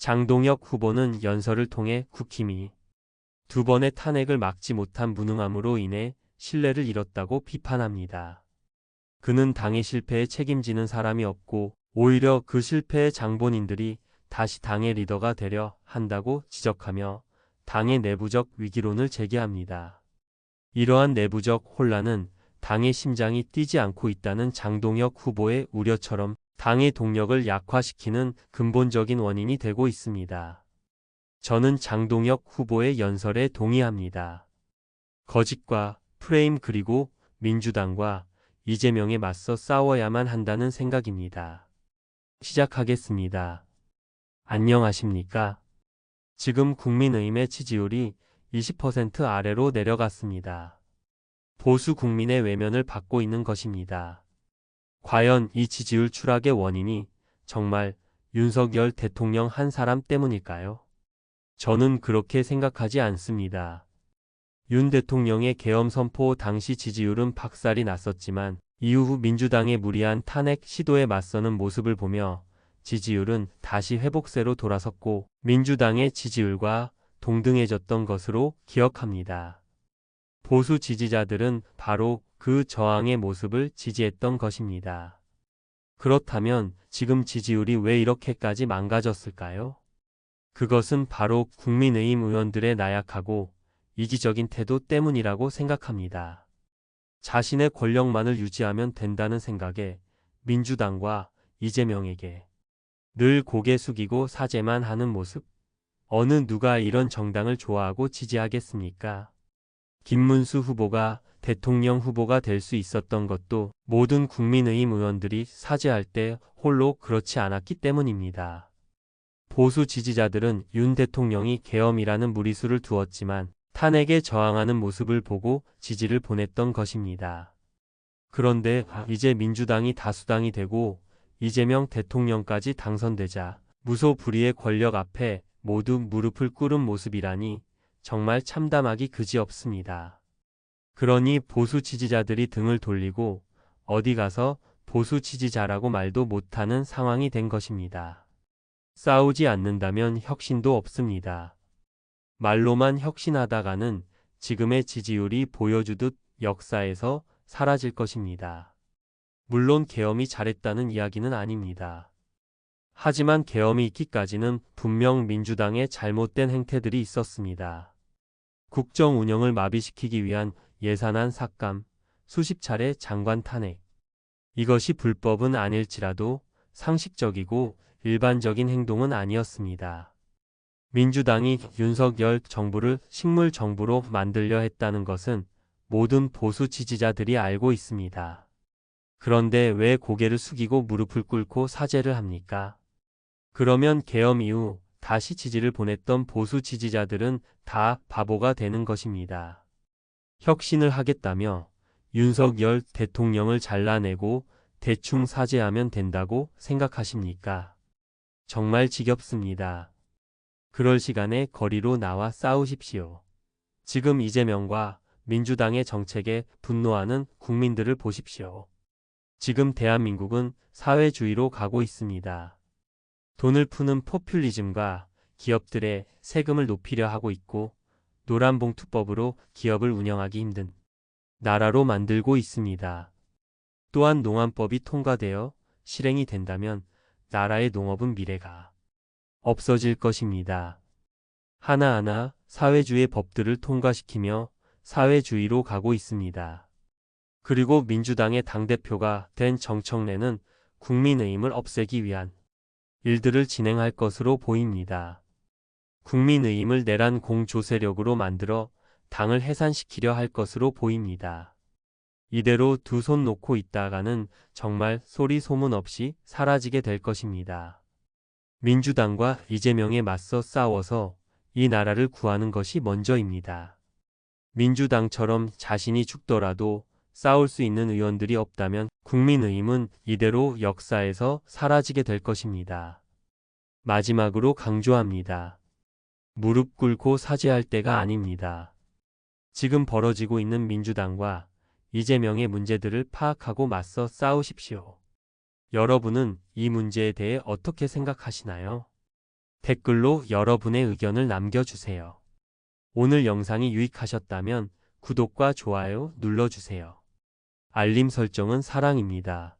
장동혁 후보는 연설을 통해 국힘이 두 번의 탄핵을 막지 못한 무능함으로 인해 신뢰를 잃었다고 비판합니다. 그는 당의 실패에 책임지는 사람이 없고 오히려 그 실패의 장본인들이 다시 당의 리더가 되려 한다고 지적하며 당의 내부적 위기론을 제기합니다. 이러한 내부적 혼란은 당의 심장이 뛰지 않고 있다는 장동혁 후보의 우려처럼 당의 동력을 약화시키는 근본적인 원인이 되고 있습니다. 저는 장동혁 후보의 연설에 동의합니다. 거짓과 프레임 그리고 민주당과 이재명에 맞서 싸워야만 한다는 생각입니다. 시작하겠습니다. 안녕하십니까? 지금 국민의힘의 지지율이 20% 아래로 내려갔습니다. 보수 국민의 외면을 받고 있는 것입니다. 과연 이 지지율 추락의 원인이 정말 윤석열 대통령 한 사람 때문일까요? 저는 그렇게 생각하지 않습니다. 윤 대통령의 계엄 선포 당시 지지율은 박살이 났었지만 이후 민주당의 무리한 탄핵 시도에 맞서는 모습을 보며 지지율은 다시 회복세로 돌아섰고 민주당의 지지율과 동등해졌던 것으로 기억합니다. 보수 지지자들은 바로 그 저항의 모습을 지지했던 것입니다. 그렇다면 지금 지지율이 왜 이렇게까지 망가졌을까요? 그것은 바로 국민의힘 의원들의 나약하고 이기적인 태도 때문이라고 생각합니다. 자신의 권력만을 유지하면 된다는 생각에 민주당과 이재명에게 늘 고개 숙이고 사죄만 하는 모습? 어느 누가 이런 정당을 좋아하고 지지하겠습니까? 김문수 후보가 대통령 후보가 될 수 있었던 것도 모든 국민의힘 의원들이 사죄할 때 홀로 그렇지 않았기 때문입니다. 보수 지지자들은 윤 대통령이 계엄이라는 무리수를 두었지만 탄핵에 저항하는 모습을 보고 지지를 보냈던 것입니다. 그런데 이제 민주당이 다수당이 되고 이재명 대통령까지 당선되자 무소불위의 권력 앞에 모두 무릎을 꿇은 모습이라니 정말 참담하기 그지없습니다. 그러니 보수 지지자들이 등을 돌리고 어디 가서 보수 지지자라고 말도 못하는 상황이 된 것입니다. 싸우지 않는다면 혁신도 없습니다. 말로만 혁신하다가는 지금의 지지율이 보여주듯 역사에서 사라질 것입니다. 물론 계엄이 잘했다는 이야기는 아닙니다. 하지만 계엄이 있기까지는 분명 민주당의 잘못된 행태들이 있었습니다. 국정 운영을 마비시키기 위한 예산안 삭감, 수십 차례 장관 탄핵. 이것이 불법은 아닐지라도 상식적이고 일반적인 행동은 아니었습니다. 민주당이 윤석열 정부를 식물 정부로 만들려 했다는 것은 모든 보수 지지자들이 알고 있습니다. 그런데 왜 고개를 숙이고 무릎을 꿇고 사죄를 합니까? 그러면 계엄 이후 다시 지지를 보냈던 보수 지지자들은 다 바보가 되는 것입니다. 혁신을 하겠다며 윤석열 대통령을 잘라내고 대충 사죄하면 된다고 생각하십니까? 정말 지겹습니다. 그럴 시간에 거리로 나와 싸우십시오. 지금 이재명과 민주당의 정책에 분노하는 국민들을 보십시오. 지금 대한민국은 사회주의로 가고 있습니다. 돈을 푸는 포퓰리즘과 기업들의 세금을 높이려 하고 있고 노란봉투법으로 기업을 운영하기 힘든 나라로 만들고 있습니다. 또한 농안법이 통과되어 실행이 된다면 나라의 농업은 미래가 없어질 것입니다. 하나하나 사회주의 법들을 통과시키며 사회주의로 가고 있습니다. 그리고 민주당의 당대표가 된 정청래는 국민의힘을 없애기 위한 일들을 진행할 것으로 보입니다. 국민의힘을 내란 공조세력으로 만들어 당을 해산시키려 할 것으로 보입니다. 이대로 두 손 놓고 있다가는 정말 소리 소문 없이 사라지게 될 것입니다. 민주당과 이재명에 맞서 싸워서 이 나라를 구하는 것이 먼저입니다. 민주당처럼 자신이 죽더라도 싸울 수 있는 의원들이 없다면 국민의힘은 이대로 역사에서 사라지게 될 것입니다. 마지막으로 강조합니다. 무릎 꿇고 사죄할 때가 아닙니다. 지금 벌어지고 있는 민주당과 이재명의 문제들을 파악하고 맞서 싸우십시오. 여러분은 이 문제에 대해 어떻게 생각하시나요? 댓글로 여러분의 의견을 남겨주세요. 오늘 영상이 유익하셨다면 구독과 좋아요 눌러주세요. 알림 설정은 사랑입니다.